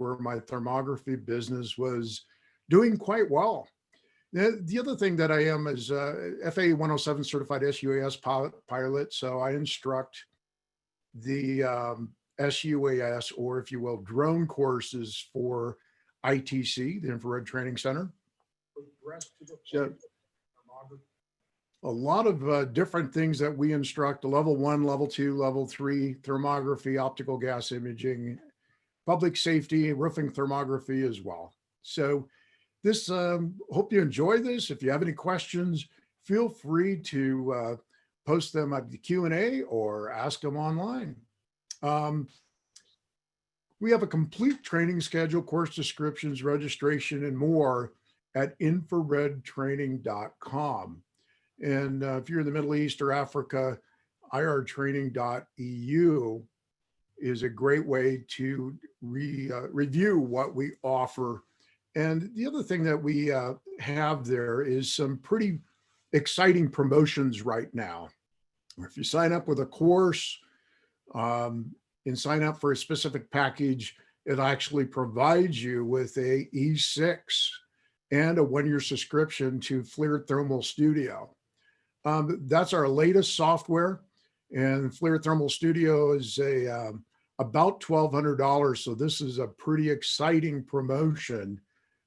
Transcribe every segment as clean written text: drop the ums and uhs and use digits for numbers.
where my thermography business was doing quite well. The other thing that I am is FAA 107 certified SUAS pilot. So I instruct the SUAS, or if you will, drone courses for ITC, the Infrared Training Center. So a lot of different things that we instruct: level 1, level 2, level 3, thermography, optical gas imaging, public safety, roofing thermography as well. So this, hope you enjoy this. If you have any questions, feel free to post them at the Q&A or ask them online. We have a complete training schedule, course descriptions, registration, and more at infraredtraining.com. And if you're in the Middle East or Africa, irtraining.eu is a great way to review what we offer. And the other thing that we have there is some pretty exciting promotions right now. If you sign up with a course and sign up for a specific package, it actually provides you with a E6 and a 1-year subscription to FLIR Thermal Studio. That's our latest software, and FLIR Thermal Studio is about $1,200. So this is a pretty exciting promotion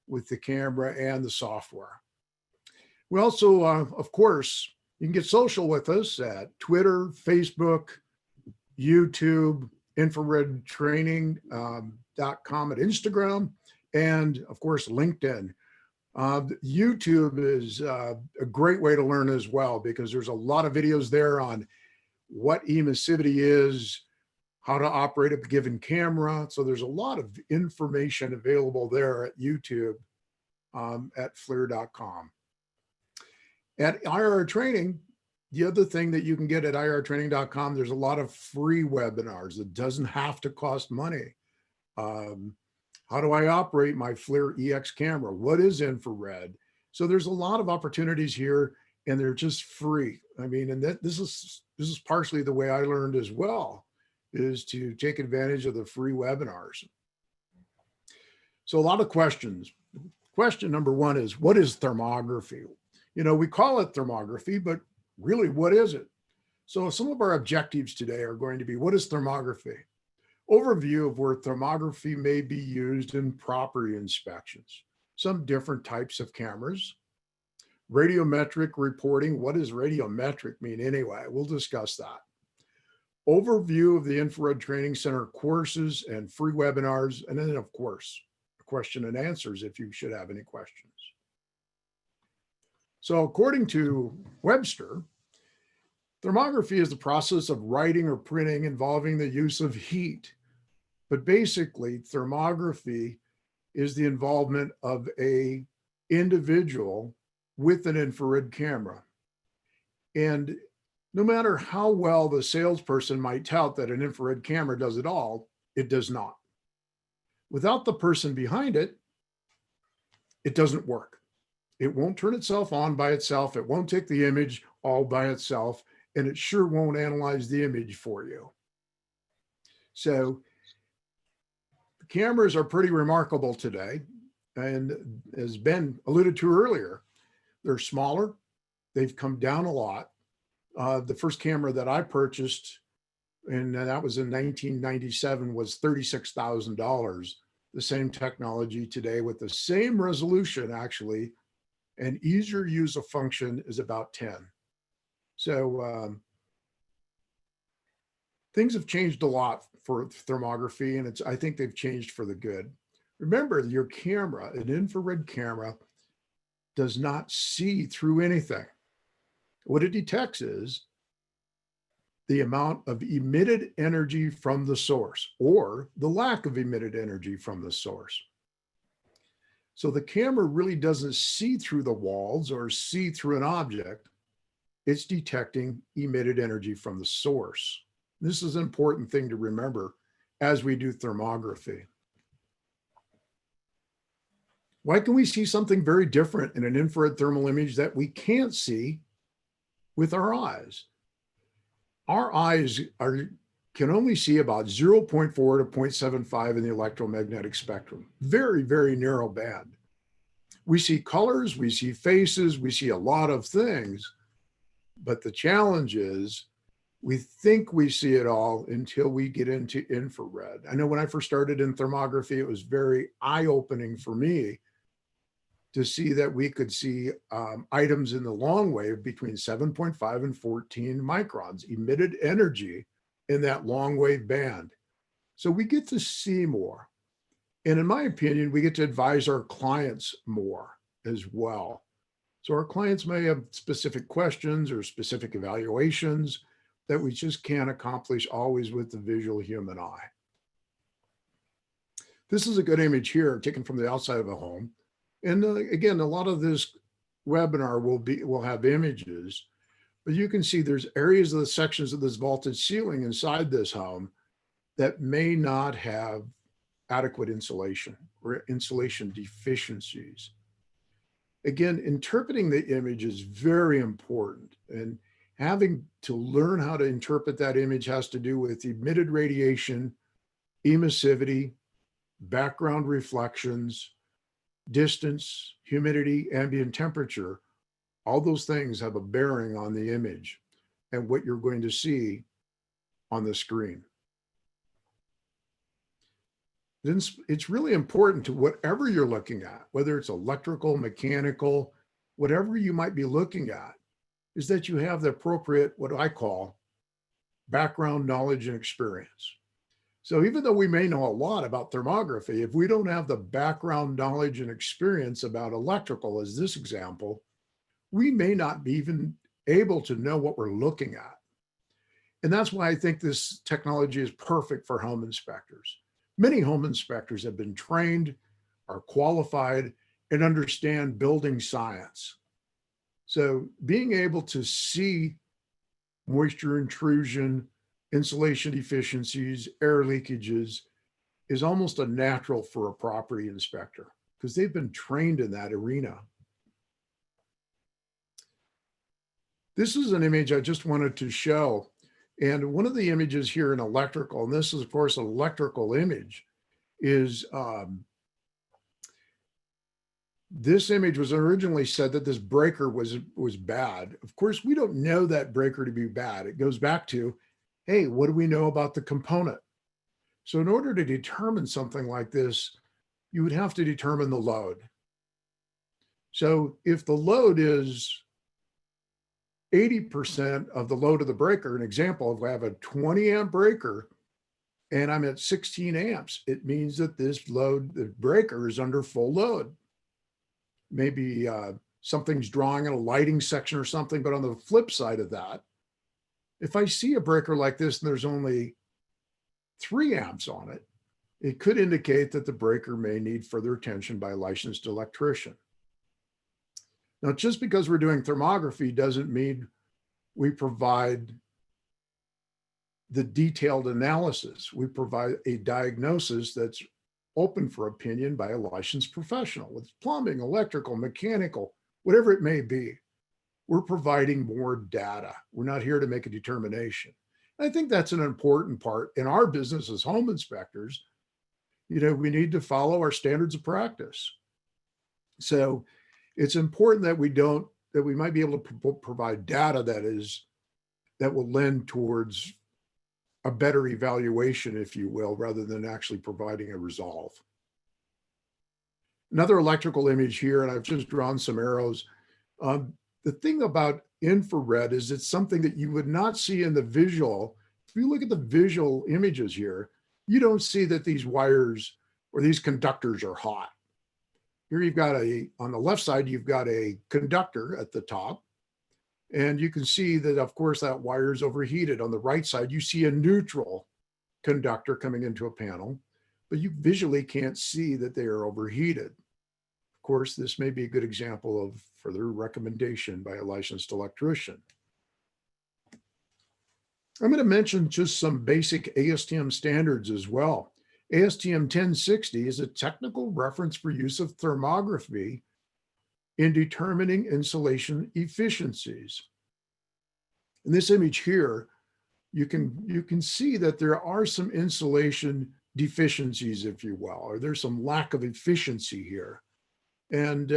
with the camera and the software. We also, of course, you can get social with us at Twitter, Facebook, YouTube, infraredtraining.com at Instagram, and of course, LinkedIn. YouTube is a great way to learn as well, because there's a lot of videos there on what emissivity is, how to operate a given camera. So there's a lot of information available there at YouTube at FLIR.com. At IR Training, the other thing that you can get at irtraining.com, there's a lot of free webinars. It doesn't have to cost money. How do I operate my FLIR EX camera? What is infrared? So there's a lot of opportunities here, and they're just free. I mean, and this is partially the way I learned as well, is to take advantage of the free webinars. So a lot of questions. Question number one is, what is thermography? You know, we call it thermography, but really, what is it? So some of our objectives today are going to be, what is thermography? Overview of where thermography may be used in property inspections, some different types of cameras, radiometric reporting. What does radiometric mean anyway? We'll discuss that. Overview of the Infrared Training Center courses and free webinars, and then, of course, question and answers if you should have any questions. So according to Webster, thermography is the process of writing or printing involving the use of heat. But basically, thermography is the involvement of an individual with an infrared camera. And no matter how well the salesperson might tout that an infrared camera does it all, it does not. Without the person behind it, it doesn't work. It won't turn itself on by itself. It won't take the image all by itself, and it sure won't analyze the image for you. So the cameras are pretty remarkable today. And as Ben alluded to earlier, they're smaller. They've come down a lot. The first camera that I purchased, and that was in 1997, was $36,000. The same technology today with the same resolution, actually, and easier use of function is about 10. So things have changed a lot for thermography, and I think they've changed for the good. Remember, your camera, an infrared camera, does not see through anything. What it detects is the amount of emitted energy from the source, or the lack of emitted energy from the source. So the camera really doesn't see through the walls or see through an object. It's detecting emitted energy from the source. This is an important thing to remember as we do thermography. Why can we see something very different in an infrared thermal image that we can't see with our eyes? Our eyes are can only see about 0.4 to 0.75 in the electromagnetic spectrum. Very, very narrow band. We see colors, we see faces, we see a lot of things, but the challenge is we think we see it all until we get into infrared. I know when I first started in thermography, it was very eye-opening for me to see that we could see items in the long wave between 7.5 and 14 microns, emitted energy in that long wave band. So we get to see more. And in my opinion, we get to advise our clients more as well. So our clients may have specific questions or specific evaluations that we just can't accomplish always with the visual human eye. This is a good image here taken from the outside of a home. And again, a lot of this webinar will have images, but you can see there's areas of the sections of this vaulted ceiling inside this home that may not have adequate insulation or insulation deficiencies. Again, interpreting the image is very important, and having to learn how to interpret that image has to do with emitted radiation, emissivity, background reflections, distance, humidity, ambient temperature. All those things have a bearing on the image and what you're going to see on the screen. Then it's really important to whatever you're looking at, whether it's electrical, mechanical, whatever you might be looking at, is that you have the appropriate, what I call, background knowledge and experience. So even though we may know a lot about thermography, if we don't have the background knowledge and experience about electrical, as this example, we may not be even able to know what we're looking at. And that's why I think this technology is perfect for home inspectors. Many home inspectors have been trained, are qualified, and understand building science. So being able to see moisture intrusion, insulation deficiencies, air leakages is almost a natural for a property inspector because they've been trained in that arena. This is an image I just wanted to show. And one of the images here in electrical, and this is of course an electrical image, is this image was originally said that this breaker was bad. Of course, we don't know that breaker to be bad. It goes back to, hey, what do we know about the component? So in order to determine something like this, you would have to determine the load. So if the load is 80% of the load of the breaker, an example, if I have a 20 amp breaker and I'm at 16 amps, it means that this load, the breaker is under full load. Maybe something's drawing in a lighting section or something, but on the flip side of that, if I see a breaker like this and there's only 3 amps on it, it could indicate that the breaker may need further attention by a licensed electrician. Now, just because we're doing thermography doesn't mean we provide the detailed analysis. We provide a diagnosis that's open for opinion by a licensed professional with plumbing, electrical, mechanical, whatever it may be. We're providing more data. We're not here to make a determination. And I think that's an important part in our business as home inspectors. You know, we need to follow our standards of practice. So it's important that we might be able to provide data that will lend towards a better evaluation, if you will, rather than actually providing a resolve. Another electrical image here, and I've just drawn some arrows. The thing about infrared is it's something that you would not see in the visual. If you look at the visual images here, you don't see that these wires or these conductors are hot. Here you've got on the left side, you've got a conductor at the top. And you can see that, of course, that wire is overheated. On the right side, you see a neutral conductor coming into a panel, but you visually can't see that they are overheated. Of course, this may be a good example of further recommendation by a licensed electrician. I'm going to mention just some basic ASTM standards as well. ASTM 1060 is a technical reference for use of thermography in determining insulation efficiencies. In this image here, you can see that there are some insulation deficiencies, if you will, or there's some lack of efficiency here. And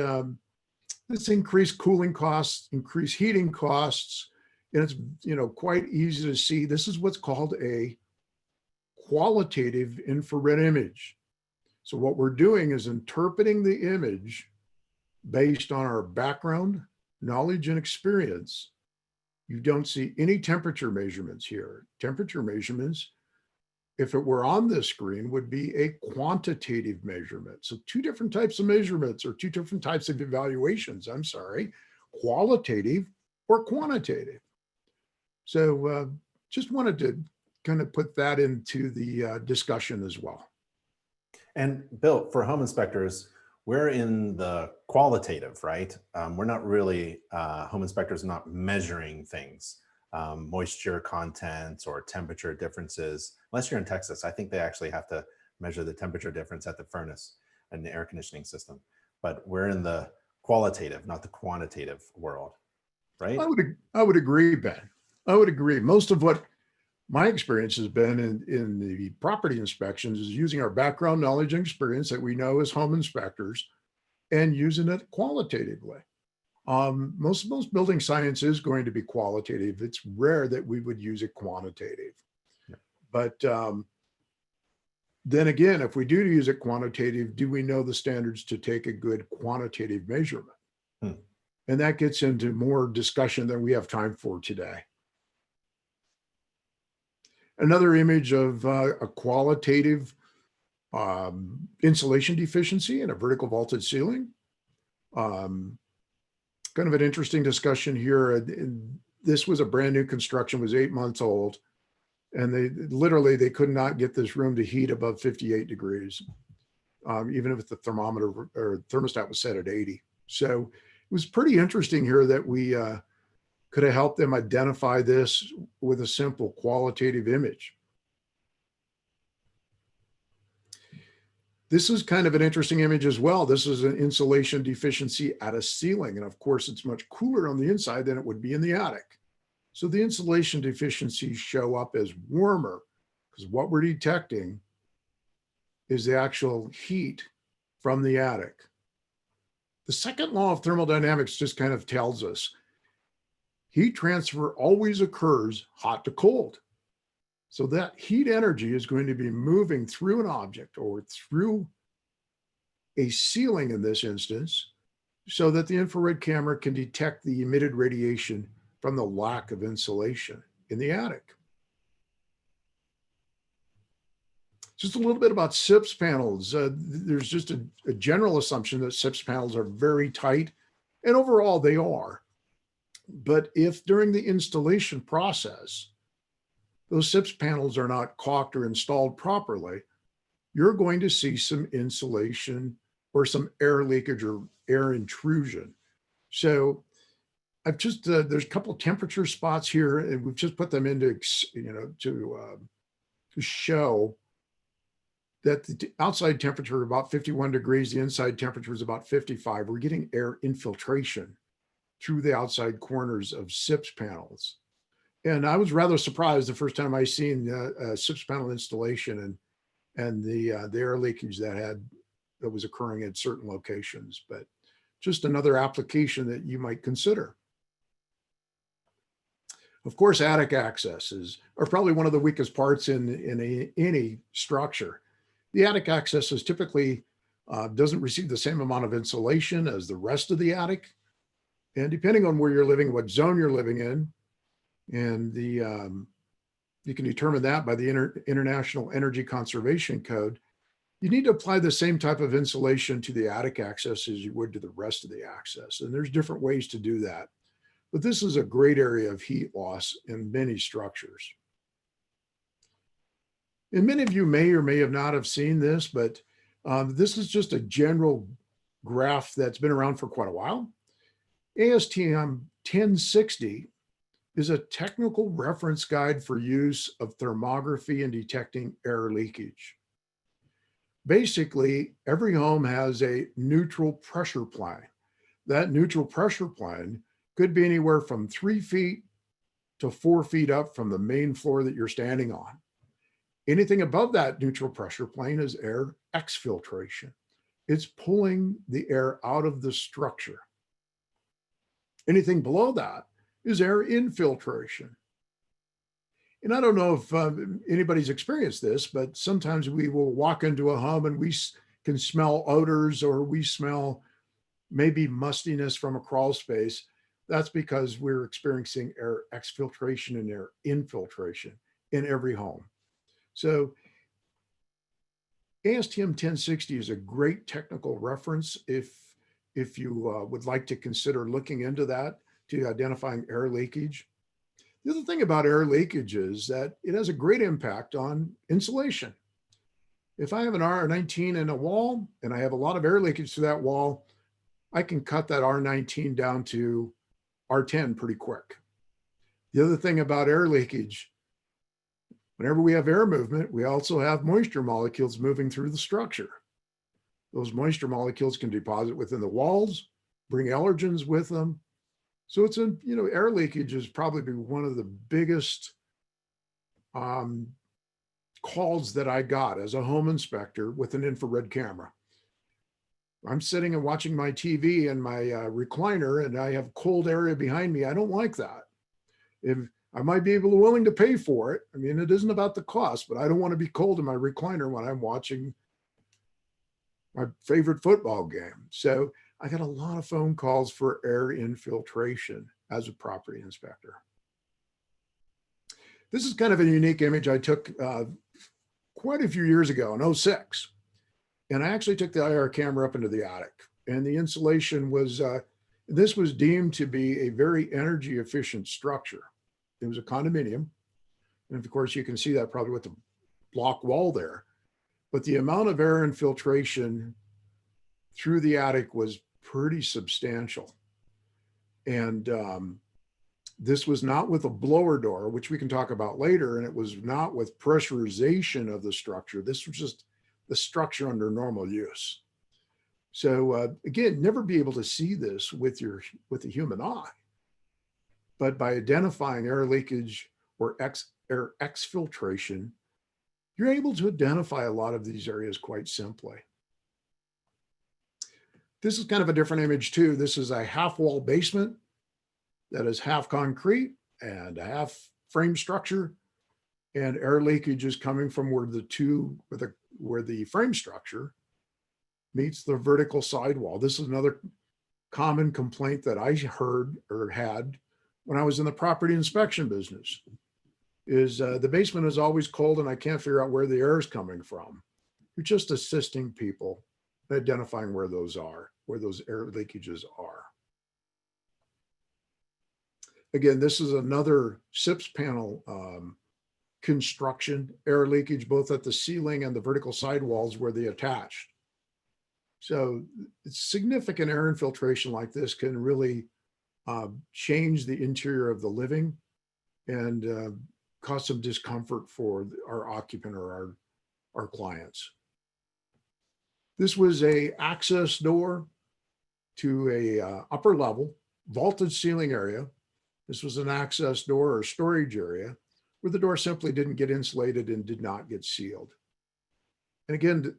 this increased cooling costs, increased heating costs, and it's quite easy to see. This is what's called a qualitative infrared image. So what we're doing is interpreting the image based on our background, knowledge, and experience. You don't see any temperature measurements here. Temperature measurements, if it were on this screen, would be a quantitative measurement. So two different types of measurements, or two different types of evaluations, I'm sorry, qualitative or quantitative. So just wanted to kind of put that into the discussion as well. And Bill, for home inspectors, we're in the qualitative, right? We're not really, home inspectors are not measuring things, moisture content or temperature differences, unless you're in Texas. I think they actually have to measure the temperature difference at the furnace and the air conditioning system. But we're in the qualitative, not the quantitative world, right? I would agree, Ben. I would agree. Most of what my experience has been in the property inspections is using our background knowledge and experience that we know as home inspectors and using it qualitatively. Most building science is going to be qualitative. It's rare that we would use it quantitative. Yeah. But then again, if we do use it quantitative, do we know the standards to take a good quantitative measurement? And that gets into more discussion than we have time for today. Another image of a qualitative insulation deficiency in a vertical vaulted ceiling. Kind of an interesting discussion here. This was a brand new construction, was 8 months old, and they could not get this room to heat above 58 degrees, even if the thermometer or thermostat was set at 80. So it was pretty interesting here that we could have helped them identify this with a simple qualitative image. This is kind of an interesting image as well. This is an insulation deficiency at a ceiling. And of course, it's much cooler on the inside than it would be in the attic. So the insulation deficiencies show up as warmer because what we're detecting is the actual heat from the attic. The second law of thermodynamics just kind of tells us heat transfer always occurs hot to cold. So that heat energy is going to be moving through an object or through a ceiling in this instance, so that the infrared camera can detect the emitted radiation from the lack of insulation in the attic. Just a little bit about SIPS panels. There's just a general assumption that SIPS panels are very tight, and overall they are. But if during the installation process, those SIPS panels are not caulked or installed properly, you're going to see some insulation or some air leakage or air intrusion. So I've just, there's a couple of temperature spots here, and we've just put them into, to show that the outside temperature about 51 degrees, the inside temperature is about 55. We're getting air infiltration through the outside corners of SIPS panels. And I was rather surprised the first time I seen a SIPS panel installation and the air leakage that was occurring at certain locations. But just another application that you might consider. Of course, attic accesses are probably one of the weakest parts in any structure. The attic accesses typically doesn't receive the same amount of insulation as the rest of the attic. And depending on where you're living, what zone you're living in, and you can determine that by the International Energy Conservation Code, you need to apply the same type of insulation to the attic access as you would to the rest of the access. And there's different ways to do that. But this is a great area of heat loss in many structures. And many of you may or may have not have seen this, but this is just a general graph that's been around for quite a while. ASTM 1060 is a technical reference guide for use of thermography in detecting air leakage. Basically, every home has a neutral pressure plane. That neutral pressure plane could be anywhere from 3 feet to 4 feet up from the main floor that you're standing on. Anything above that neutral pressure plane is air exfiltration. It's pulling the air out of the structure. Anything below that is air infiltration. And I don't know if anybody's experienced this, but sometimes we will walk into a home and we can smell odors, or we smell maybe mustiness from a crawl space. That's because we're experiencing air exfiltration and air infiltration in every home. So ASTM 1060 is a great technical reference if you would like to consider looking into that to identifying air leakage. The other thing about air leakage is that it has a great impact on insulation. If I have an R19 in a wall and I have a lot of air leakage through that wall, I can cut that R19 down to R10 pretty quick. The other thing about air leakage, whenever we have air movement, we also have moisture molecules moving through the structure. Those moisture molecules can deposit within the walls, bring allergens with them. So it's air leakage is probably one of the biggest calls that I got as a home inspector with an infrared camera. I'm sitting and watching my TV in my recliner, and I have cold area behind me. I don't like that. If I might be willing to pay for it. I mean, it isn't about the cost, but I don't want to be cold in my recliner when I'm watching my favorite football game. So I got a lot of phone calls for air infiltration as a property inspector. This is kind of a unique image I took quite a few years ago in 06. And I actually took the IR camera up into the attic, and the insulation was, this was deemed to be a very energy efficient structure. It was a condominium. And of course, you can see that probably with the block wall there. But the amount of air infiltration through the attic was pretty substantial. And this was not with a blower door, which we can talk about later. And it was not with pressurization of the structure. This was just the structure under normal use. So again, never be able to see this with the human eye. But by identifying air leakage or air exfiltration, you're able to identify a lot of these areas quite simply. This is kind of a different image too. This is a half wall basement that is half concrete and a half frame structure, and air leakage is coming from where the frame structure meets the vertical sidewall. This is another common complaint that I heard or had when I was in the property inspection business, is the basement is always cold and I can't figure out where the air is coming from. You're just assisting people in identifying where those air leakages are. Again, this is another SIPS panel construction, air leakage, both at the ceiling and the vertical sidewalls where they attached. So significant air infiltration like this can really change the interior of the living and cause some discomfort for our occupant or our clients. This was a access door to a upper level vaulted ceiling area. This was an access door or storage area where the door simply didn't get insulated and did not get sealed. And again,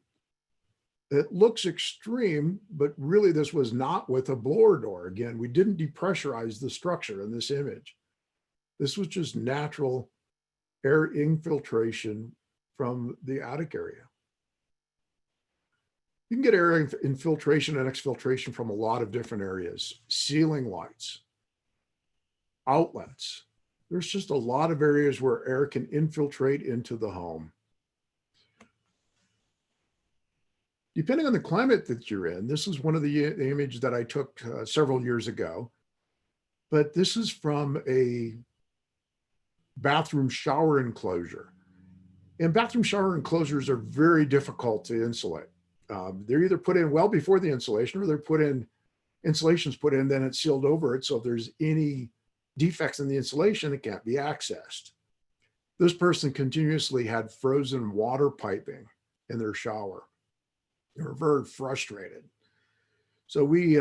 it looks extreme, but really this was not with a blower door. Again, we didn't depressurize the structure in this image. This was just natural air infiltration from the attic area. You can get air infiltration and exfiltration from a lot of different areas. Ceiling lights, outlets. There's just a lot of areas where air can infiltrate into the home. Depending on the climate that you're in, this is one of the images that I took several years ago, but this is from a bathroom shower enclosure. And bathroom shower enclosures are very difficult to insulate. They're either put in well before the insulation, or they're put in, insulation's put in, then it's sealed over it. So if there's any defects in the insulation, it can't be accessed. This person continuously had frozen water piping in their shower. They were very frustrated. So we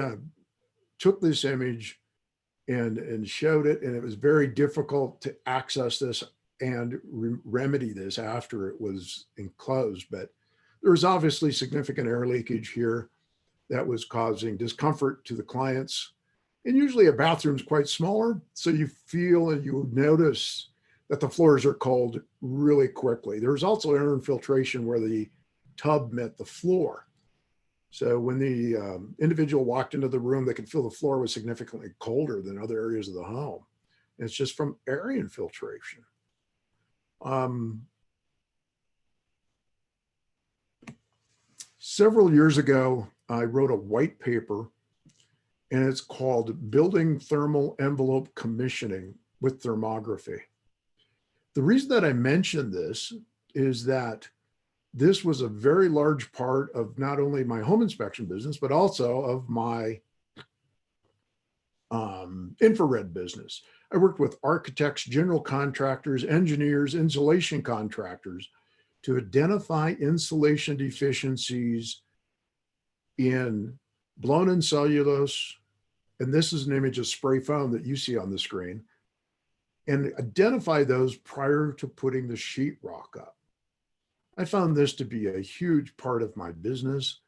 took this image and showed it. And it was very difficult to access this and remedy this after it was enclosed. But there was obviously significant air leakage here that was causing discomfort to the clients. And usually a bathroom's quite smaller, so you feel and you notice that the floors are cold really quickly. There was also air infiltration where the tub met the floor. So when the individual walked into the room, they could feel the floor was significantly colder than other areas of the home. And it's just from air infiltration. Several years ago, I wrote a white paper, and it's called Building Thermal Envelope Commissioning with Thermography. The reason that I mentioned this is that this was a very large part of not only my home inspection business, but also of my infrared business. I worked with architects, general contractors, engineers, insulation contractors to identify insulation deficiencies in blown-in cellulose, and this is an image of spray foam that you see on the screen, and identify those prior to putting the sheetrock up. I found this to be a huge part of my business.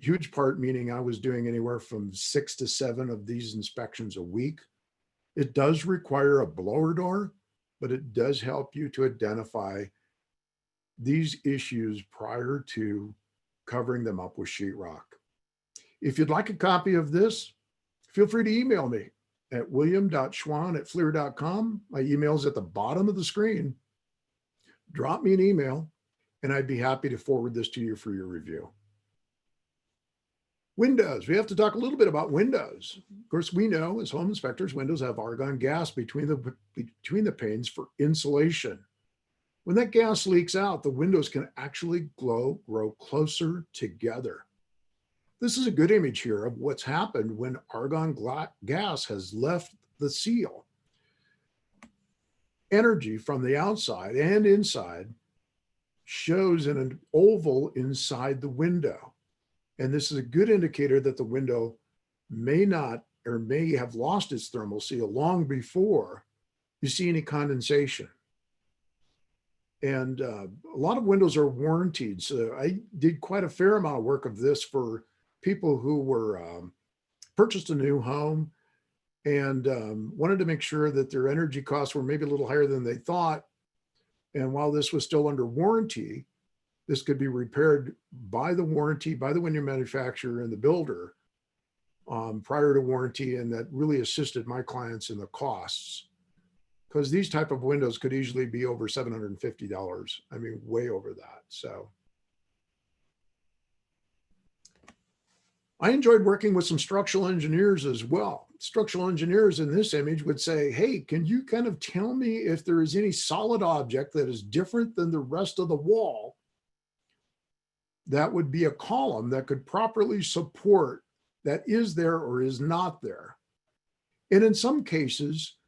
Huge part meaning I was doing anywhere from 6 to 7 of these inspections a week. It does require a blower door, but it does help you to identify these issues prior to covering them up with sheetrock. If you'd like a copy of this, feel free to email me at william.schwahn@fleer.com. My email is at the bottom of the screen. Drop me an email, and I'd be happy to forward this to you for your review. Windows. We have to talk a little bit about windows. Of course, we know as home inspectors, windows have argon gas between the panes for insulation. When that gas leaks out, the windows can actually grow closer together. This is a good image here of what's happened when argon gas has left the seal. Energy from the outside and inside shows in an oval inside the window. And this is a good indicator that the window may not or may have lost its thermal seal long before you see any condensation. And a lot of windows are warranted. So I did quite a fair amount of work of this for people who were purchased a new home and wanted to make sure that their energy costs were maybe a little higher than they thought. And while this was still under warranty, this could be repaired by the warranty, by the window manufacturer and the builder prior to warranty. And that really assisted my clients in the costs, because these type of windows could easily be over $750. I mean, way over that. So I enjoyed working with some structural engineers as well. Structural engineers in this image would say, hey, can you kind of tell me if there is any solid object that is different than the rest of the wall that would be a column that could properly support that is there or is not there? And in some cases,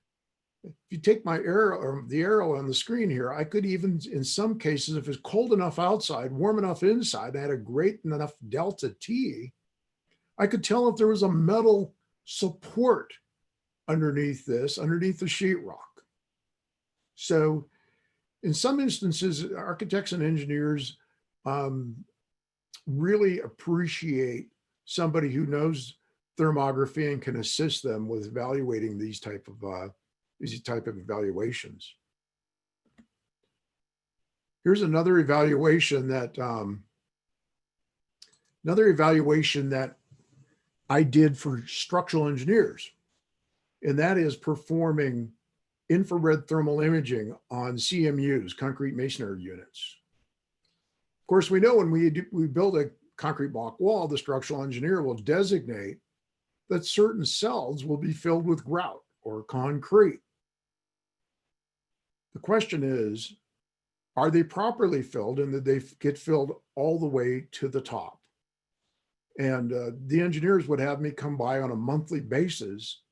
if you take my arrow or the arrow on the screen here, I could even, in some cases, if it's cold enough outside, warm enough inside, I had a great enough delta T, I could tell if there was a metal support underneath this, underneath the sheetrock. So in some instances, architects and engineers really appreciate somebody who knows thermography and can assist them with evaluating these type of evaluations. Here's another evaluation that I did for structural engineers, and that is performing infrared thermal imaging on CMUs, concrete masonry units. Of course, we know when we build a concrete block wall, the structural engineer will designate that certain cells will be filled with grout or concrete. The question is, are they properly filled, and did they get filled all the way to the top? And the engineers would have me come by on a monthly basis,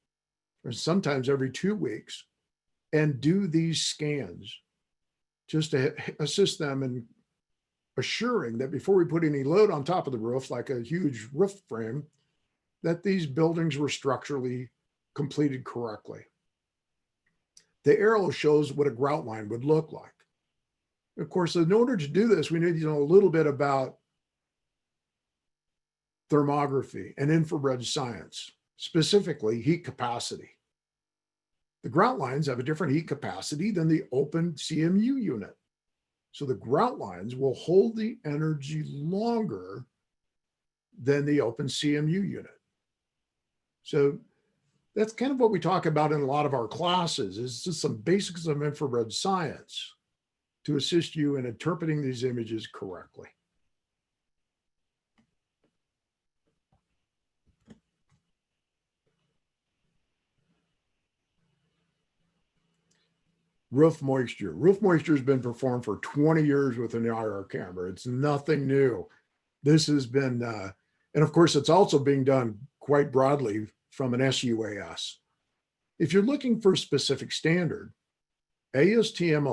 or sometimes every 2 weeks, and do these scans just to assist them in assuring that before we put any load on top of the roof, like a huge roof frame, that these buildings were structurally completed correctly. The arrow shows what a grout line would look like. Of course, in order to do this, we need to know a little bit about thermography and infrared science, specifically heat capacity. The grout lines have a different heat capacity than the open CMU unit. So the grout lines will hold the energy longer than the open CMU unit. So that's kind of what we talk about in a lot of our classes, is just some basics of infrared science to assist you in interpreting these images correctly. Roof moisture. Roof moisture has been performed for 20 years with an IR camera. It's nothing new. This has been, and of course, it's also being done quite broadly from an SUAS. If you're looking for a specific standard, ASTM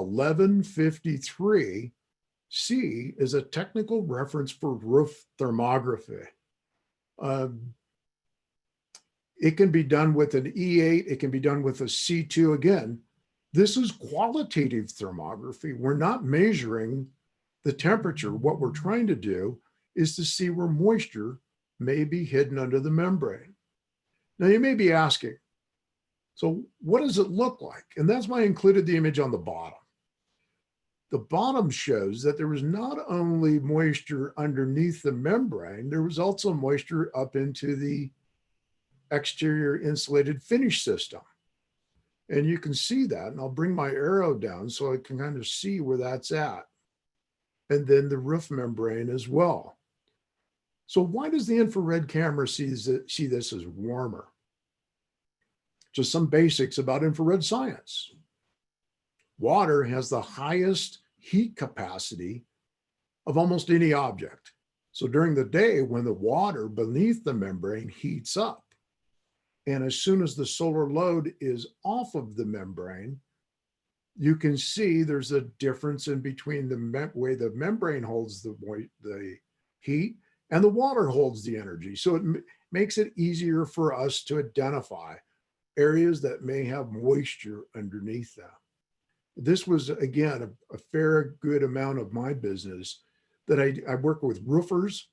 1153C is a technical reference for roof thermography. It can be done with an E8, it can be done with a C2. Again, this is qualitative thermography. We're not measuring the temperature. What we're trying to do is to see where moisture may be hidden under the membrane. Now you may be asking, so what does it look like? And that's why I included the image on the bottom. The bottom shows that there was not only moisture underneath the membrane, there was also moisture up into the exterior insulated finish system. And you can see that, and I'll bring my arrow down so I can kind of see where that's at. And then the roof membrane as well. So why does the infrared camera see this as warmer? Just some basics about infrared science. Water has the highest heat capacity of almost any object. So during the day, when the water beneath the membrane heats up, and as soon as the solar load is off of the membrane, you can see there's a difference in between the way the membrane holds the heat and the water holds the energy. So it makes it easier for us to identify areas that may have moisture underneath them. This was, again, a fair good amount of my business that I work with roofers.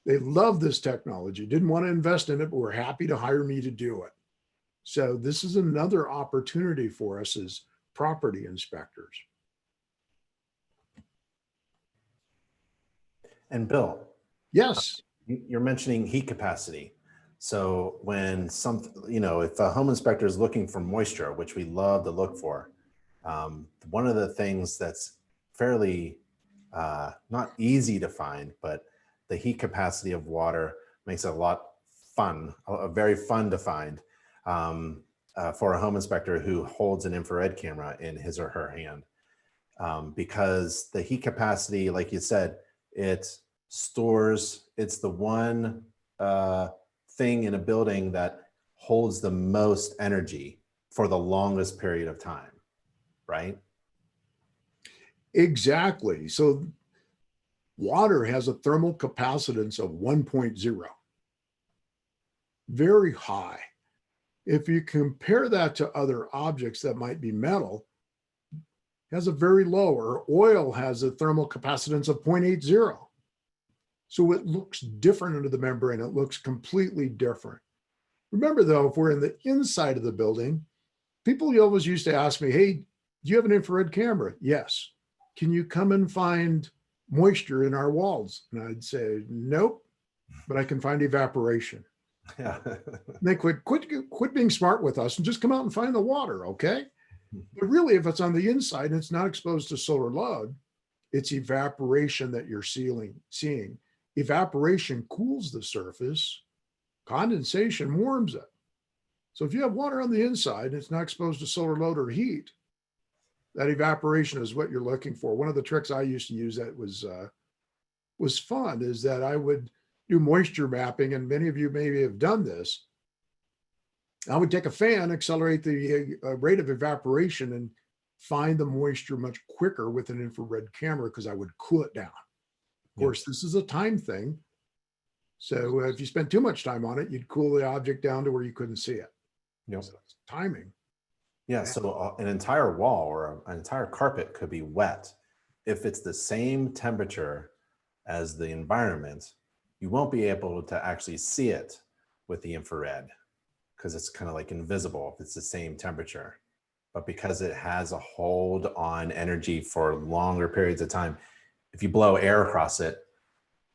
They love this technology, didn't want to invest in it, but were happy to hire me to do it. So this is another opportunity for us as property inspectors. And Bill, Yes. You're mentioning heat capacity. So when if a home inspector is looking for moisture, which we love to look for, one of the things that's fairly not easy to find, but the heat capacity of water makes it a lot very fun to find for a home inspector who holds an infrared camera in his or her hand. Because the heat capacity, like you said, it's the one thing in a building that holds the most energy for the longest period of time, right? Exactly. So water has a thermal capacitance of 1.0, very high. If you compare that to other objects that might be metal, it has a very low, or oil has a thermal capacitance of 0.80. So it looks different under the membrane. It looks completely different. Remember though, if we're in the inside of the building, people always used to ask me, hey, do you have an infrared camera? Yes. Can you come and find moisture in our walls? And I'd say, nope, but I can find evaporation. Yeah. They quit being smart with us and just come out and find the water, okay? But really, if it's on the inside and it's not exposed to solar load, it's evaporation that you're seeing. Evaporation cools the surface, condensation warms it. So if you have water on the inside and it's not exposed to solar load or heat, that evaporation is what you're looking for. One of the tricks I used to use that was fun is that I would do moisture mapping, and many of you maybe have done this. I would take a fan, accelerate the rate of evaporation, and find the moisture much quicker with an infrared camera because I would cool it down. Of course, this is a time thing. So if you spend too much time on it, you'd cool the object down to where you couldn't see it. Yep. So it's timing. Yeah, so an entire wall or an entire carpet could be wet. If it's the same temperature as the environment, you won't be able to actually see it with the infrared because it's kind of like invisible if it's the same temperature. But because it has a hold on energy for longer periods of time, if you blow air across it,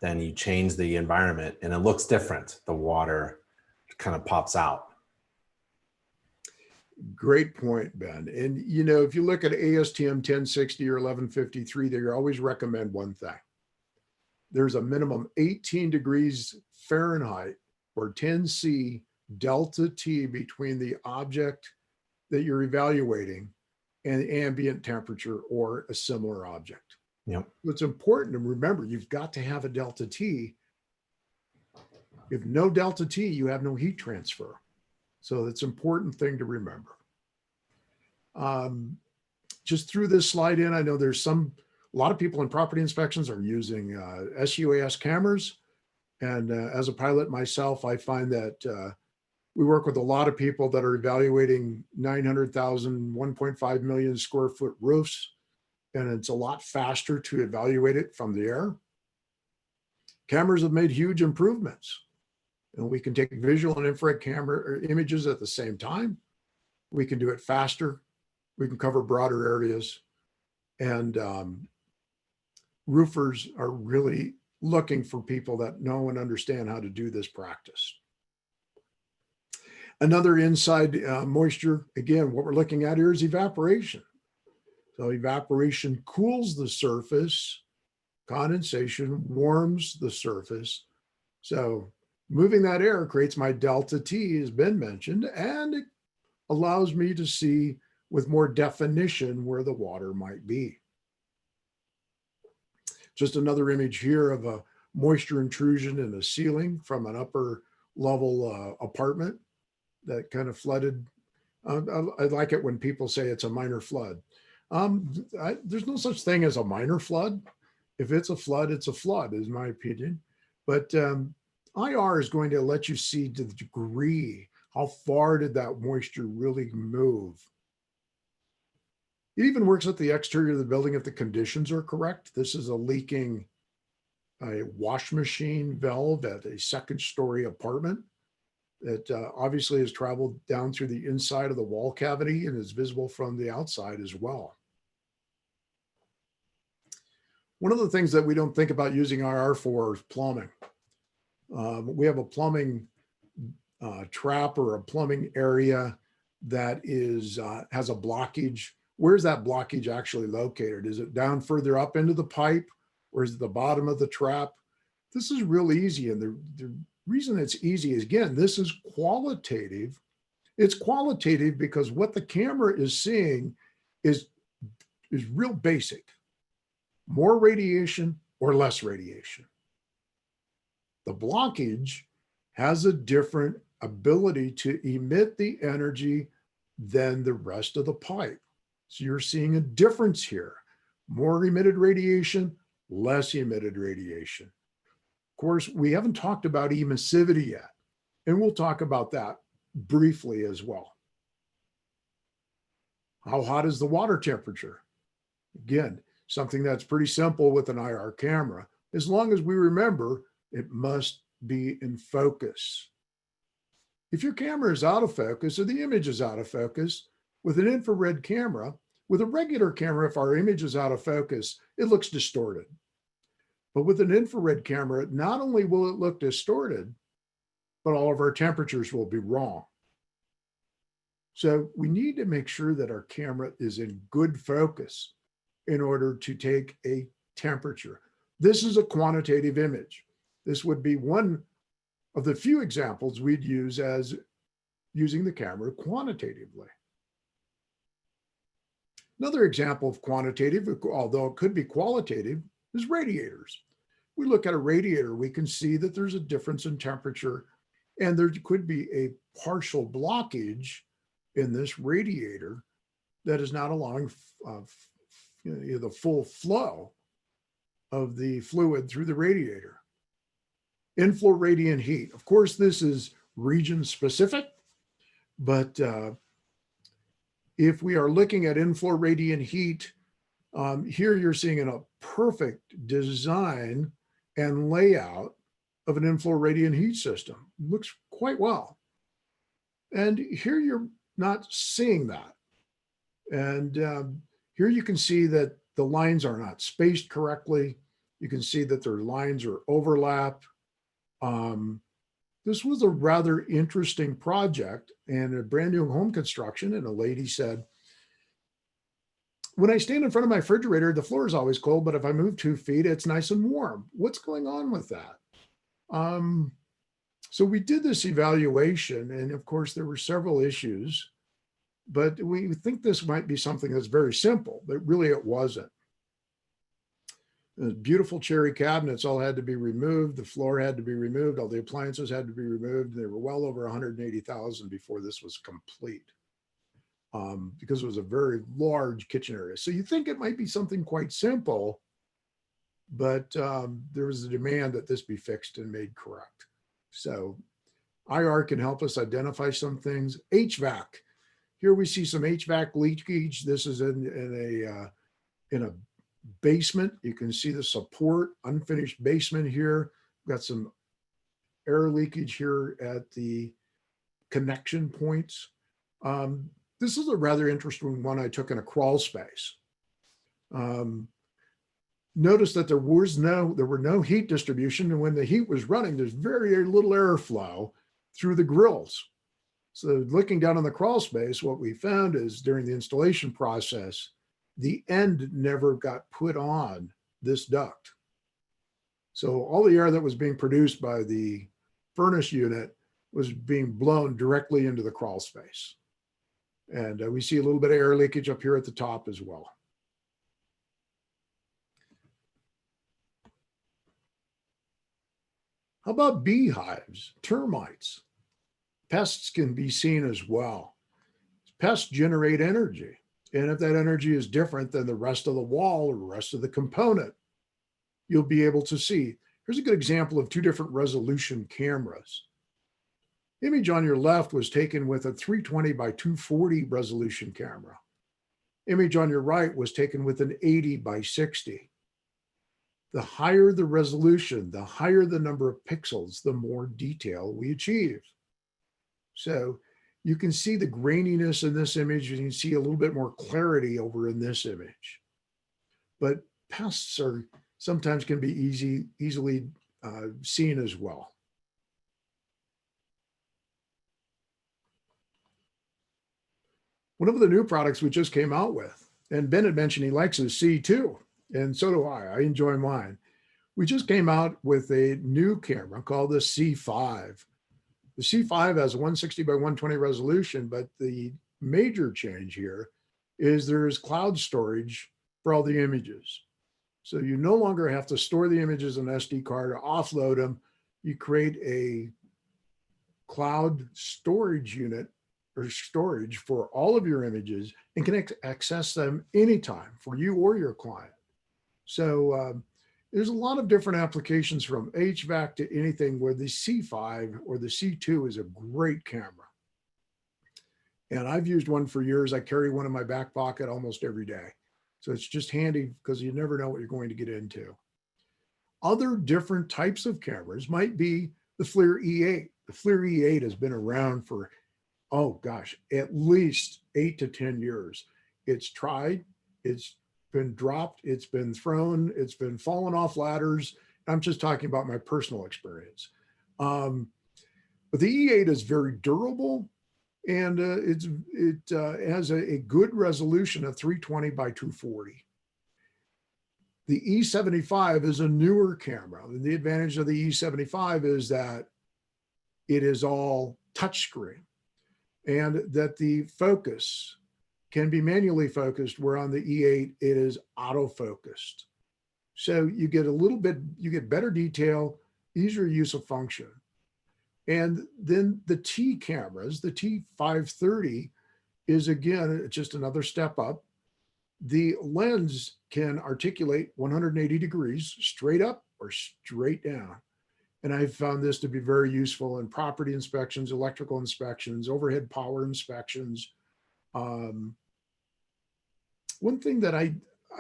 then you change the environment and it looks different. The water kind of pops out. Great point, Ben. And you know, if you look at ASTM 1060 or 1153, they always recommend one thing. There's a minimum 18 degrees Fahrenheit or 10C delta T between the object that you're evaluating and ambient temperature or a similar object. Yep. It's important to remember, you've got to have a delta T. If no delta T, you have no heat transfer. So it's an important thing to remember. Just threw this slide in. I know there's a lot of people in property inspections are using SUAS cameras. And as a pilot myself, I find that we work with a lot of people that are evaluating 900,000, 1.5 million square foot roofs. And it's a lot faster to evaluate it from the air. Cameras have made huge improvements. And we can take visual and infrared camera images at the same time. We can do it faster. We can cover broader areas. And roofers are really looking for people that know and understand how to do this practice. Another inside moisture, again, what we're looking at here is evaporation. So evaporation cools the surface, condensation warms the surface. So moving that air creates my delta T, as Ben mentioned, and it allows me to see with more definition where the water might be. Just another image here of a moisture intrusion in a ceiling from an upper level apartment that kind of flooded. I like it when people say it's a minor flood. There's no such thing as a minor flood. If it's a flood, it's a flood, is my opinion. But IR is going to let you see to the degree how far did that moisture really move. It even works at the exterior of the building if the conditions are correct. This is a leaking wash machine valve at a second-story apartment that obviously has traveled down through the inside of the wall cavity and is visible from the outside as well. One of the things that we don't think about using IR for is plumbing. We have a plumbing trap or a plumbing area that is has a blockage. Where's that blockage actually located? Is it down further up into the pipe, or is it the bottom of the trap? This is real easy. And the reason it's easy is, again, this is qualitative. It's qualitative because what the camera is seeing is real basic. More radiation or less radiation. The blockage has a different ability to emit the energy than the rest of the pipe. So you're seeing a difference here. More emitted radiation, less emitted radiation. Of course, we haven't talked about emissivity yet, and we'll talk about that briefly as well. How hot is the water temperature? Again, something that's pretty simple with an IR camera, as long as we remember it must be in focus. If your camera is out of focus or the image is out of focus, with an infrared camera, with a regular camera, if our image is out of focus, it looks distorted. But with an infrared camera, not only will it look distorted, but all of our temperatures will be wrong. So we need to make sure that our camera is in good focus in order to take a temperature. This is a quantitative image. This would be one of the few examples we'd use as using the camera quantitatively. Another example of quantitative, although it could be qualitative, is radiators. We look at a radiator, we can see that there's a difference in temperature, and there could be a partial blockage in this radiator that is not allowing the full flow of the fluid through the radiator. Inflow radiant heat. Of course, this is region specific. But if we are looking at inflow radiant heat, here you're seeing a perfect design and layout of an inflow radiant heat system. Looks quite well. And here you're not seeing that. And here you can see that the lines are not spaced correctly. You can see that their lines are overlapped. This was a rather interesting project and a brand new home construction. And a lady said, when I stand in front of my refrigerator, the floor is always cold, but if I move 2 feet, it's nice and warm. What's going on with that? So we did this evaluation, and of course there were several issues, but we think this might be something that's very simple, but really it wasn't. The beautiful cherry cabinets all had to be removed. The floor had to be removed. All the appliances had to be removed. They were well over 180,000 before this was complete, because it was a very large kitchen area. So you think it might be something quite simple, but there was a demand that this be fixed and made correct. So IR can help us identify some things. HVAC. Here we see some HVAC leakage. This is in a basement. You can see the support, unfinished basement here. Got some air leakage here at the connection points. This is a rather interesting one I took in a crawl space. Notice that there were no heat distribution, and when the heat was running, there's very little airflow through the grills. So looking down on the crawl space, what we found is during the installation process, the end never got put on this duct. So all the air that was being produced by the furnace unit was being blown directly into the crawl space. And we see a little bit of air leakage up here at the top as well. How about beehives, termites? Pests can be seen as well. Pests generate energy. And if that energy is different than the rest of the wall or the rest of the component, you'll be able to see. Here's a good example of 2 different resolution cameras. Image on your left was taken with a 320 by 240 resolution camera. Image on your right was taken with an 80 by 60. The higher the resolution, the higher the number of pixels, the more detail we achieve. So you can see the graininess in this image, and you can see a little bit more clarity over in this image. But pests are sometimes can be easily seen as well. One of the new products we just came out with, and Ben had mentioned he likes his C2, and so do I. I enjoy mine. We just came out with a new camera called the C5. The C5 has a 160 by 120 resolution, but the major change here is there's cloud storage for all the images. So you no longer have to store the images in an SD card or offload them. You create a cloud storage unit or storage for all of your images and can access them anytime for you or your client. So there's a lot of different applications from HVAC to anything where the C5 or the C2 is a great camera. And I've used one for years. I carry one in my back pocket almost every day. So it's just handy because you never know what you're going to get into. Other different types of cameras might be the FLIR E8. The FLIR E8 has been around for, oh gosh, at least 8 to 10 years. It's tried, it's been dropped, it's been thrown, it's been fallen off ladders. I'm just talking about my personal experience. But the E8 is very durable, and it has a good resolution of 320 by 240. The E75 is a newer camera. And the advantage of the E75 is that it is all touchscreen, and that the focus can be manually focused, where on the E8, it is auto-focused. So you get you get better detail, easier use of function. And then the T cameras, the T530 is again, just another step up. The lens can articulate 180 degrees straight up or straight down. And I've found this to be very useful in property inspections, electrical inspections, overhead power inspections. One thing that I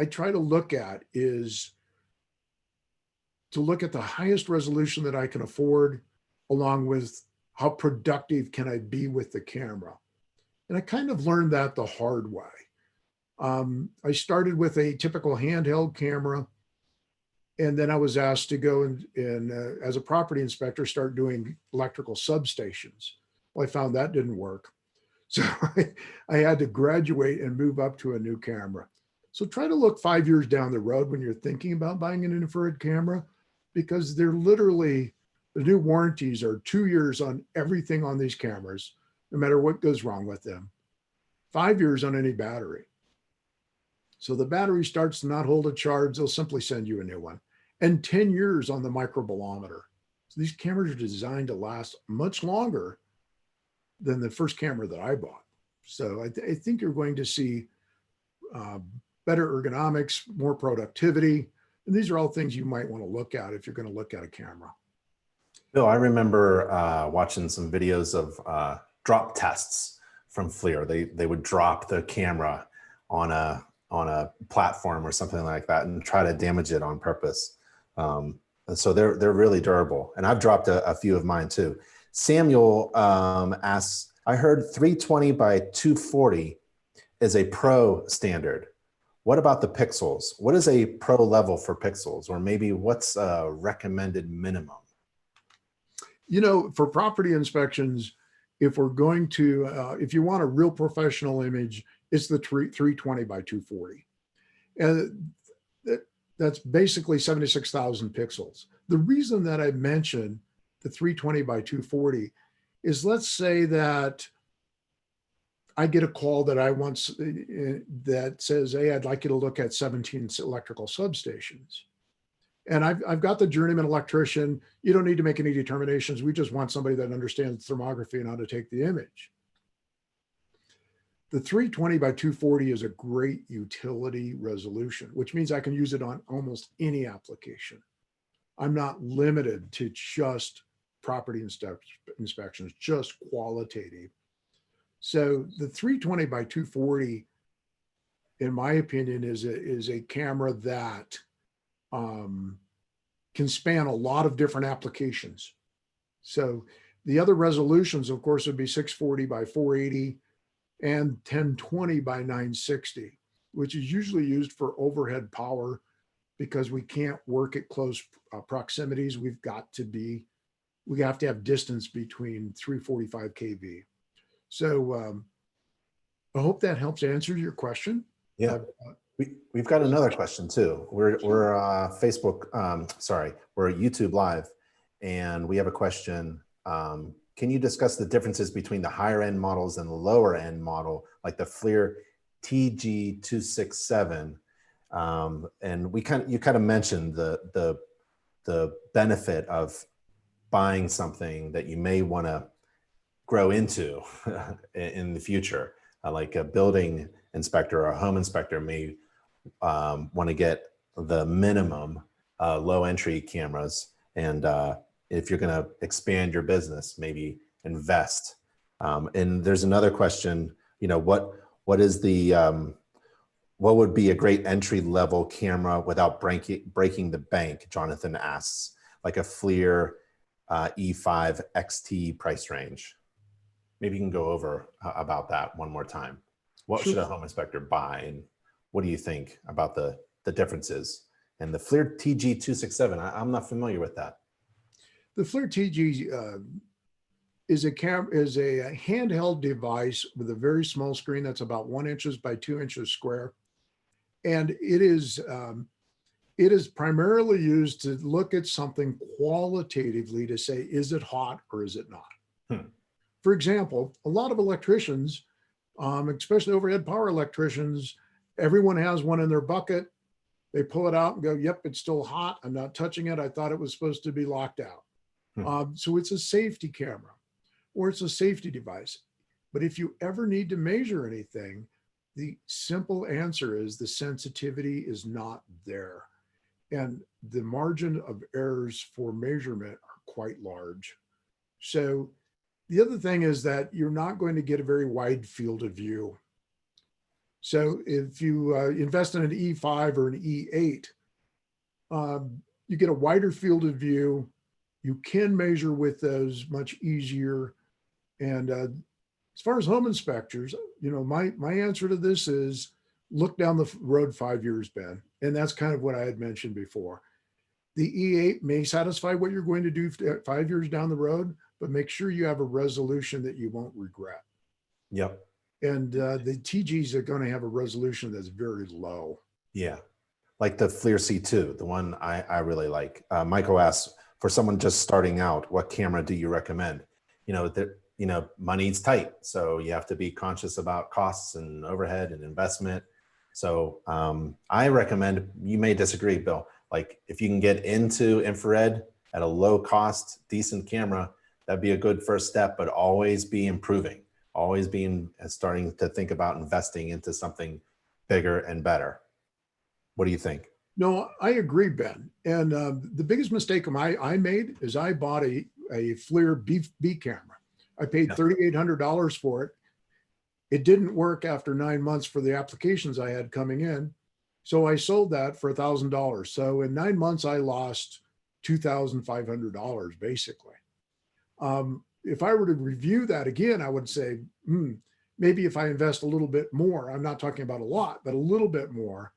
try to look at is to look at the highest resolution that I can afford, along with how productive can I be with the camera. And I kind of learned that the hard way. I started with a typical handheld camera, and then I was asked to go and as a property inspector, start doing electrical substations. Well, I found that didn't work. So I had to graduate and move up to a new camera. So try to look 5 years down the road when you're thinking about buying an infrared camera, because they're literally, the new warranties are 2 years on everything on these cameras, no matter what goes wrong with them. 5 years on any battery. So the battery starts to not hold a charge, they'll simply send you a new one. And 10 years on the microbolometer. So these cameras are designed to last much longer than the first camera that I bought. So I think you're going to see better ergonomics, more productivity. And these are all things you might want to look at if you're going to look at a camera. Bill, I remember watching some videos of drop tests from FLIR. They would drop the camera on a platform or something like that and try to damage it on purpose. So they're really durable. And I've dropped a few of mine too. Samuel asks, I heard 320 by 240 is a pro standard. What about the pixels? What is a pro level for pixels? Or maybe what's a recommended minimum? You know, for property inspections, if we're going to, if you want a real professional image, it's the 320 by 240. And that's basically 76,000 pixels. The reason that I mentioned the 320 by 240 is, let's say that I get a call that I want that says, hey, I'd like you to look at 17 electrical substations. And I've got the journeyman electrician. You don't need to make any determinations. We just want somebody that understands thermography and how to take the image. The 320 by 240 is a great utility resolution, which means I can use it on almost any application. I'm not limited to just property inspections, just qualitative. So the 320 by 240, in my opinion, is a camera that can span a lot of different applications. So the other resolutions, of course, would be 640 by 480 and 1020 by 960, which is usually used for overhead power because we can't work at close proximities. We have to have distance between 345 kV. So I hope that helps answer your question. Yeah. We've got another question too. We're Facebook, we're YouTube Live, and we have a question. Can you discuss the differences between the higher end models and the lower end model, like the FLIR TG267? And you kind of mentioned the benefit of buying something that you may want to grow into in the future, like a building inspector or a home inspector may want to get the minimum low entry cameras, and if you're going to expand your business, maybe invest. And there's another question, you know, what is the what would be a great entry level camera without breaking the bank? Jonathan asks, like a FLIR E5 XT price range. Maybe you can go over about that one more time. What should a home inspector buy, and what do you think about the differences? And the FLIR TG267, I'm not familiar with that. The FLIR TG is a handheld device with a very small screen that's about 1 inches by 2 inches square, and it is primarily used to look at something qualitatively to say, is it hot or is it not? For example, a lot of electricians, especially overhead power electricians, everyone has one in their bucket. They pull it out and go, yep, it's still hot. I'm not touching it. I thought it was supposed to be locked out. So it's a safety camera or it's a safety device. But if you ever need to measure anything, the simple answer is the sensitivity is not there. And the margin of errors for measurement are quite large. So the other thing is that you're not going to get a very wide field of view. So if you invest in an E5 or an E8, you get a wider field of view. You can measure with those much easier. And as far as home inspectors, my answer to this is look down the road 5 years, Ben. And that's kind of what I had mentioned before. The E8 may satisfy what you're going to do 5 years down the road, but make sure you have a resolution that you won't regret. Yep. And the TGs are going to have a resolution that's very low. Yeah. Like the FLIR C2, the one I really like. Michael asks, for someone just starting out, what camera do you recommend? Money's tight. So you have to be conscious about costs and overhead and investment. So I recommend, you may disagree, Bill, like if you can get into infrared at a low cost, decent camera, that'd be a good first step, but always be improving, always being starting to think about investing into something bigger and better. What do you think? No, I agree, Ben. And the biggest mistake I made is I bought a FLIR B camera. I paid $3,800 for it. It didn't work after 9 months for the applications I had coming in. So I sold that for $1,000. So in 9 months, I lost $2,500 basically. If I were to review that again, I would say, maybe if I invest a little bit more, I'm not talking about a lot, but a little bit more,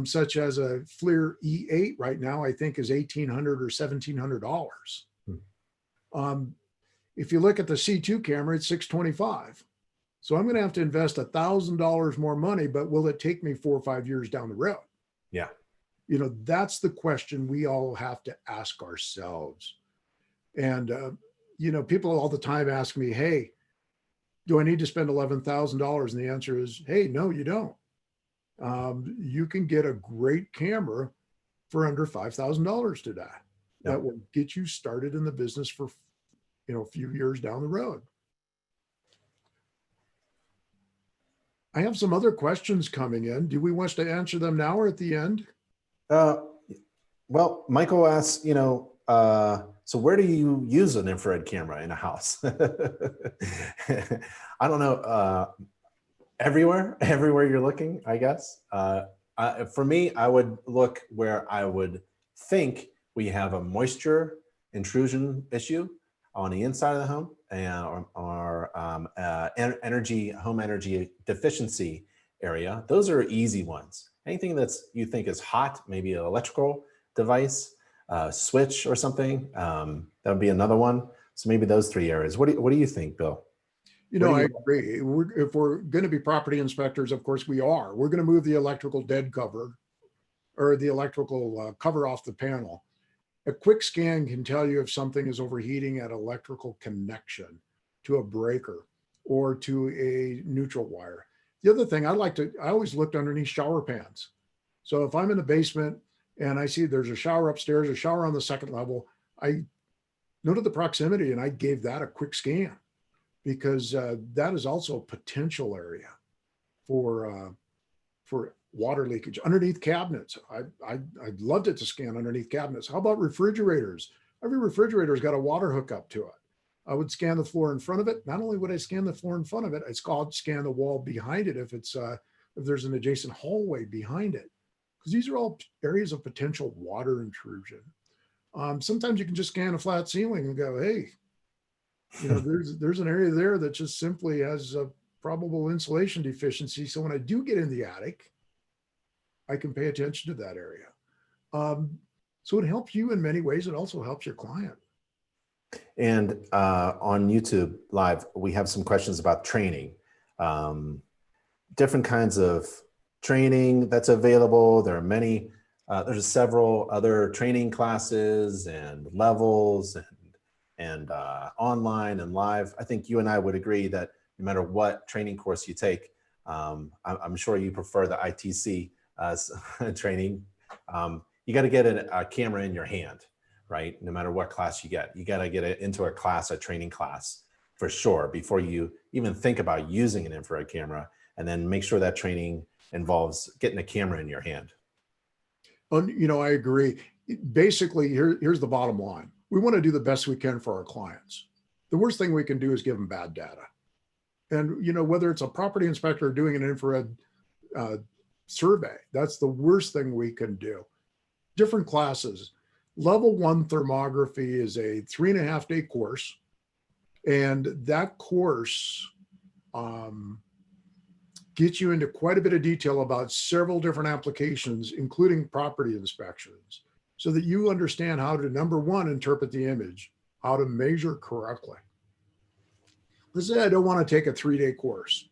such as a FLIR E8 right now, I think is $1,800 or $1,700. If you look at the C2 camera, it's $625. So I'm going to have to invest $1,000 more money, but will it take me 4 or 5 years down the road? Yeah. That's the question we all have to ask ourselves. And, people all the time ask me, hey, do I need to spend $11,000? And the answer is, hey, no, you don't. You can get a great camera for under $5,000 today. That will get you started in the business for, a few years down the road. I have some other questions coming in. Do we want to answer them now or at the end? Well, Michael asks, so where do you use an infrared camera in a house? I don't know. Everywhere you're looking, I guess. For me, I would look where I would think we have a moisture intrusion issue on the inside of the home, or home energy deficiency area. Those are easy ones. Anything that's you think is hot, maybe an electrical device, switch or something, that would be another one. So maybe those 3 areas. What do you think, Bill? I agree. If we're going to be property inspectors, of course we are. We're going to move the electrical dead cover or the electrical cover off the panel. A quick scan can tell you if something is overheating at electrical connection to a breaker or to a neutral wire. The other thing I always looked underneath shower pans. So if I'm in the basement and I see there's a shower upstairs, a shower on the second level, I noted the proximity and I gave that a quick scan, because that is also a potential area for water leakage underneath cabinets. I'd loved it to scan underneath cabinets. How about refrigerators? Every refrigerator's got a water hookup to it. I would scan the floor in front of it. Not only would I scan the floor in front of it, I'd scan the wall behind it if there's an adjacent hallway behind it, because these are all areas of potential water intrusion. Sometimes you can just scan a flat ceiling and go, hey, there's an area there that just simply has a probable insulation deficiency. So when I do get in the attic, I can pay attention to that area. So it helps you in many ways. It also helps your client. And on YouTube Live, we have some questions about training. Different kinds of training that's available. There are many, there's several other training classes and levels and online and live. I think you and I would agree that no matter what training course you take, I'm sure you prefer the ITC training. You got to get a camera in your hand, right? No matter what class you got to get it into a training class for sure, before you even think about using an infrared camera, and then make sure that training involves getting a camera in your hand. I agree. Basically, here's the bottom line. we want to do the best we can for our clients. The worst thing we can do is give them bad data. And, you know, whether it's a property inspector doing an infrared survey, that's the worst thing we can do. Different classes. Level 1 thermography is a 3.5-day course. And that course gets you into quite a bit of detail about several different applications, including property inspections, so that you understand how to, number one, interpret the image, how to measure correctly. Let's say I don't want to take a 3-day course,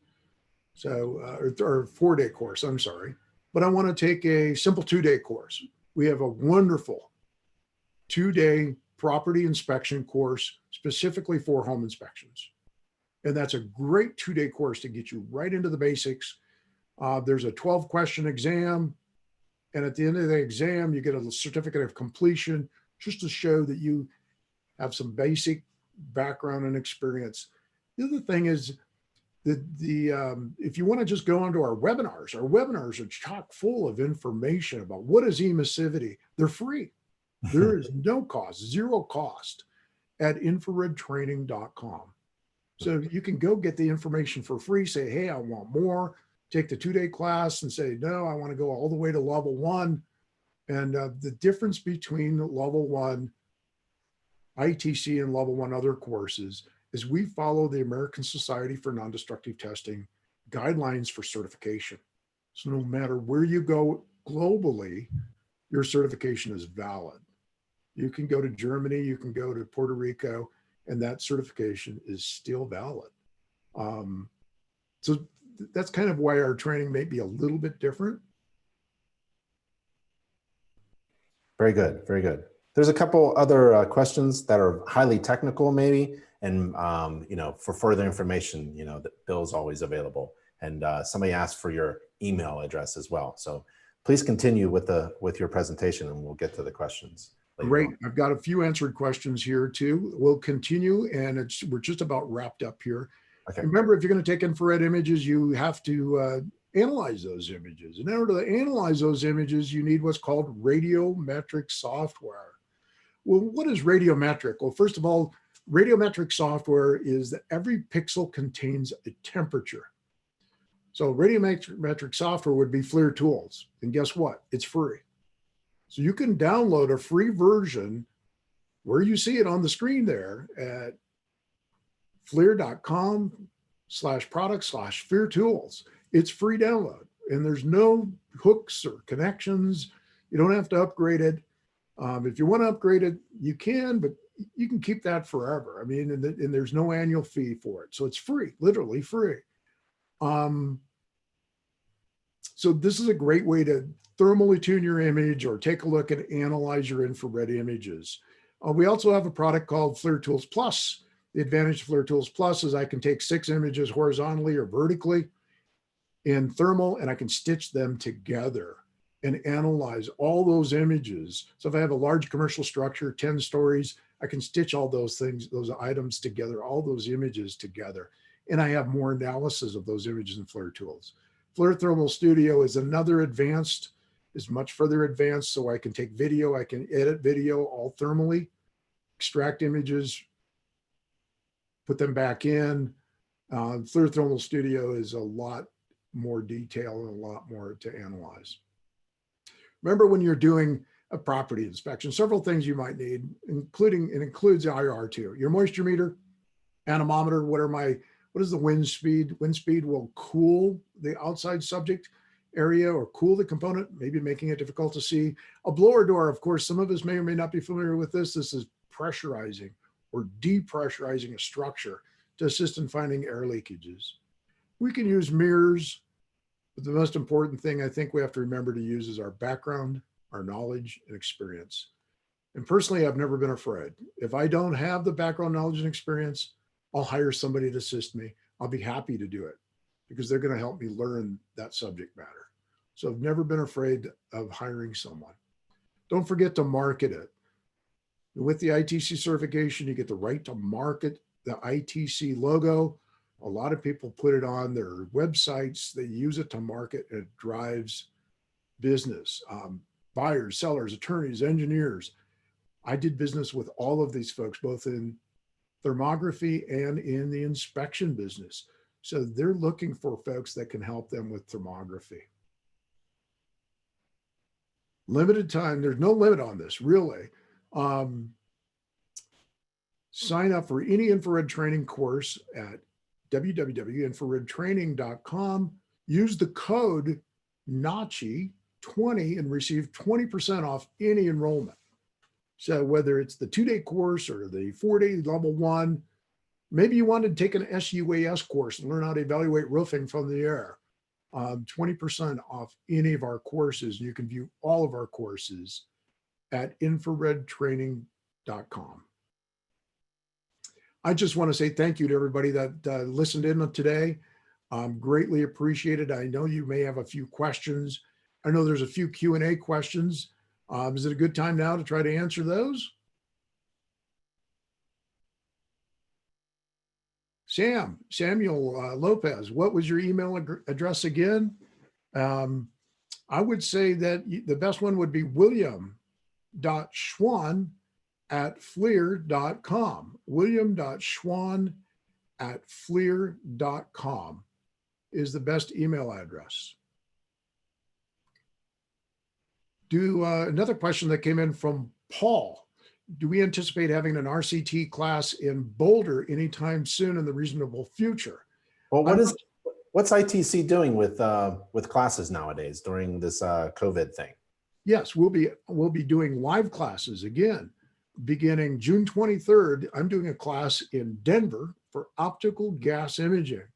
so or 4-day course, I'm sorry, but I want to take a simple 2-day course. We have a wonderful 2-day property inspection course specifically for home inspections. And that's a great 2-day course to get you right into the basics. There's a 12-question exam. And at the end of the exam, you get a certificate of completion just to show that you have some basic background and experience. The other thing is that if you want to just go onto our webinars are chock full of information about what is emissivity. They're free. There is no cost, zero cost at infraredtraining.com. So you can go get the information for free, say, hey, I want more, take the 2-day class and say, no, I want to go all the way to level 1. And the difference between level 1 ITC and level 1 other courses is we follow the American Society for Non-Destructive Testing guidelines for certification. So no matter where you go globally, your certification is valid. You can go to Germany, you can go to Puerto Rico, and that certification is still valid. So that's kind of why our training may be a little bit different. Very good, very good. There's a couple other questions that are highly technical maybe, and you know, for further information, you know, that Bill's always available. And somebody asked for your email address as well. So please continue with your presentation and we'll get to the questions. Great. I've got a few answered questions here too. We'll continue, and we're just about wrapped up here. Okay. Remember, if you're going to take infrared images, you have to analyze those images. In order to analyze those images, you need what's called radiometric software. Well, what is radiometric? Well, first of all, radiometric software is that every pixel contains a temperature. So radiometric software would be FLIR tools. And guess what? It's free. So you can download a free version where you see it on the screen there at FLIR.com/product/FLIR tools. It's free download, and there's no hooks or connections. You don't have to upgrade it. If you want to upgrade it, you can, but you can keep that forever. I mean, and there's no annual fee for it. So it's free, literally free. So this is a great way to thermally tune your image or take a look and analyze your infrared images. We also have a product called FLIR Tools Plus. The advantage of FLIR Tools Plus is I can take 6 images horizontally or vertically in thermal, and I can stitch them together and analyze all those images. So if I have a large commercial structure, 10 stories, I can stitch all those things, those items together, all those images together. And I have more analysis of those images in FLIR Tools. FLIR Thermal Studio is another advanced, is much further advanced. So I can take video, I can edit video all thermally, extract images, put them back in. FLIR Thermal Studio is a lot more detail and a lot more to analyze. Remember, when you're doing a property inspection, several things you might need, including, it includes IR too. Your moisture meter, anemometer, what is the wind speed? Wind speed will cool the outside subject area or cool the component, maybe making it difficult to see. A blower door, of course, some of us may or may not be familiar with this. This is pressurizing or depressurizing a structure to assist in finding air leakages. We can use mirrors, but the most important thing I think we have to remember to use is our background, our knowledge, and experience. And personally, I've never been afraid. If I don't have the background knowledge and experience, I'll hire somebody to assist me. I'll be happy to do it because they're going to help me learn that subject matter. So I've never been afraid of hiring someone. Don't forget to market it. With the ITC certification, you get the right to market the ITC logo. A lot of people put it on their websites. They use it to market, and it drives business. Buyers, sellers, attorneys, engineers. I did business with all of these folks, both in thermography and in the inspection business. So they're looking for folks that can help them with thermography. Limited time, there's no limit on this, really. Sign up for any infrared training course at www.infraredtraining.com. Use the code NACHI20 and receive 20% off any enrollment. So whether it's the 2-day course or the 4-day level 1, maybe you wanted to take an SUAS course and learn how to evaluate roofing from the air. 20% off any of our courses. You can view all of our courses at infraredtraining.com. I just want to say thank you to everybody that listened in today. Greatly appreciated. I know you may have a few questions. I know there's a few Q&A questions. Is it a good time now to try to answer those? Samuel Lopez, what was your email address again? I would say that the best one would be william.schwahn@flir.com. william.schwahn@flir.com is the best email address. Another question that came in from Paul. Do we anticipate having an RCT class in Boulder anytime soon in the reasonable future? Well, what's ITC doing with classes nowadays during this COVID thing? Yes, we'll be doing live classes again, beginning June 23rd. I'm doing a class in Denver for optical gas imaging.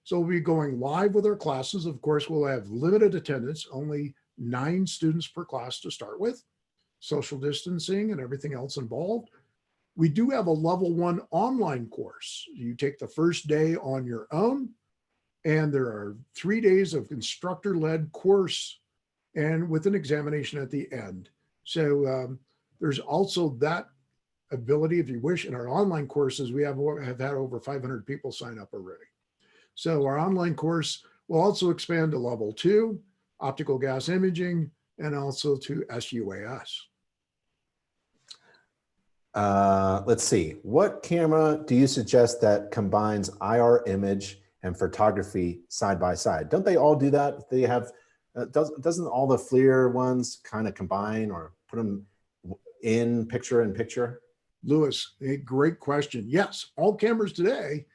So we'll be going live with our classes. Of course, we'll have limited attendance, only 9 students per class to start with, social distancing and everything else involved. We do have a level 1 online course. You take the first day on your own, and there are 3 days of instructor-led course and with an examination at the end. So there's also that ability, if you wish. In our online courses, we have had over 500 people sign up already. So our online course will also expand to level 2, optical gas imaging, and also to SUAS. Let's see. What camera do you suggest that combines IR image and photography side by side? Don't they all do that? They have, doesn't all the FLIR ones kind of combine or put them in picture in picture? Lewis, a great question. Yes, all cameras today,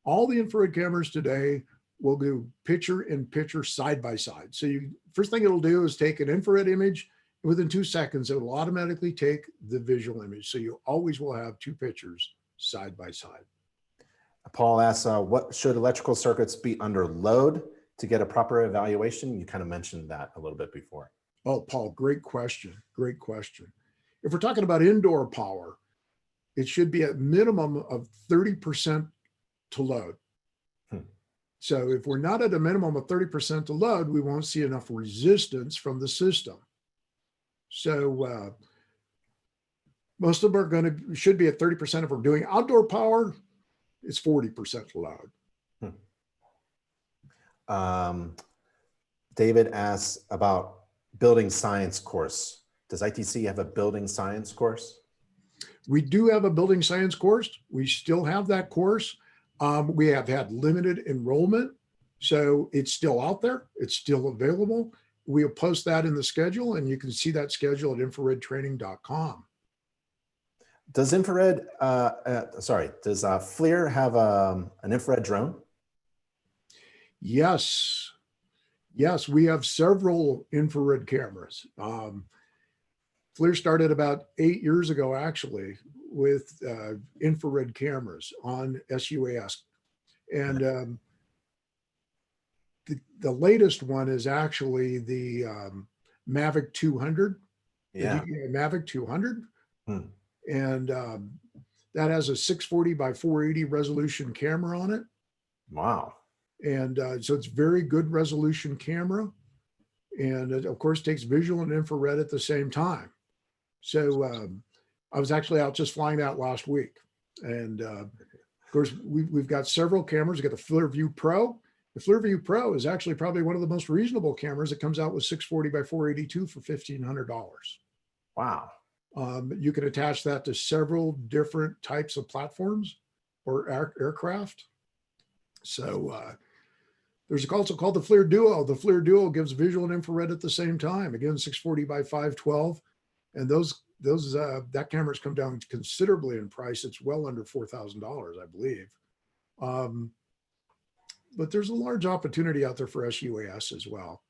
all the infrared cameras today will do picture in picture side by side. So first thing it'll do is take an infrared image. Within 2 seconds, it will automatically take the visual image. So you always will have 2 pictures side by side. Paul asks, what should electrical circuits be under load to get a proper evaluation? You kind of mentioned that a little bit before. Oh, Paul, great question. Great question. If we're talking about indoor power, it should be at minimum of 30% to load. So if we're not at a minimum of 30% to load, we won't see enough resistance from the system. So most of them should be at 30%. If we're doing outdoor power, it's 40% load. David asks about building science course. Does ITC have a building science course? We do have a building science course. We still have that course. We have had limited enrollment, so it's still out there. It's still available. We'll post that in the schedule, and you can see that schedule at infraredtraining.com. Does does FLIR have an infrared drone? Yes. Yes, we have several infrared cameras. FLIR started about 8 years ago, actually, with infrared cameras on SUAS. And the latest one is actually the Hvac 200, Yeah. the Hvac 200. And that has a 640 by 480 resolution camera on it. Wow. And so it's very good resolution camera. And it, of course, takes visual and infrared at the same time. So I was actually out just flying out last week. And of course, we've got several cameras. We've got the FLIR View Pro. The FLIR View Pro is actually probably one of the most reasonable cameras. It comes out with 640 by 482 for $1,500. Wow. You can attach that to several different types of platforms or aircraft. So there's also called the FLIR Duo. The FLIR Duo gives visual and infrared at the same time. Again, 640 by 512. And that camera's come down considerably in price. It's well under $4,000, I believe. But there's a large opportunity out there for SUAS as well.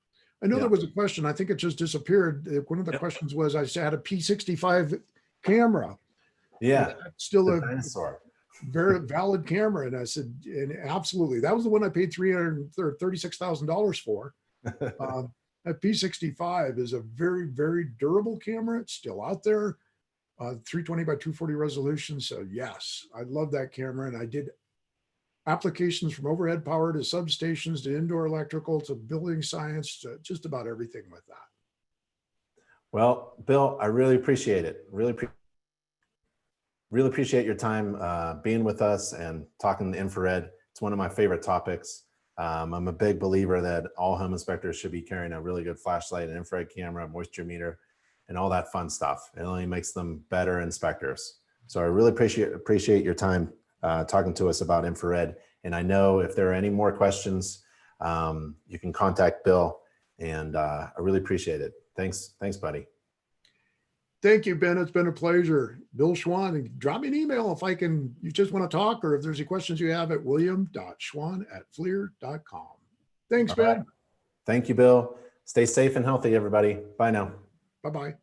I know there was a question, I think it just disappeared. One of the questions was, I had a P65 camera. Yeah, still the a dinosaur. very valid camera. And I said, and absolutely, that was the one I paid $36,000 for. That P65 is a very, very durable camera. It's still out there, 320 by 240 resolution. So yes, I love that camera. And I did applications from overhead power to substations to indoor electrical to building science to just about everything with that. Well, Bill, I really appreciate it. Really appreciate your time being with us and talking infrared. It's one of my favorite topics. I'm a big believer that all home inspectors should be carrying a really good flashlight, an infrared camera, moisture meter, and all that fun stuff. It only makes them better inspectors. So I really appreciate your time talking to us about infrared. And I know if there are any more questions, you can contact Bill, and I really appreciate it. Thanks, buddy. Thank you, Ben. It's been a pleasure. Bill Schwahn, and drop me an email if you just want to talk, or if there's any questions you have at william.schwann@flir.com. Thanks, Ben. Right. Thank you, Bill. Stay safe and healthy, everybody. Bye now. Bye-bye.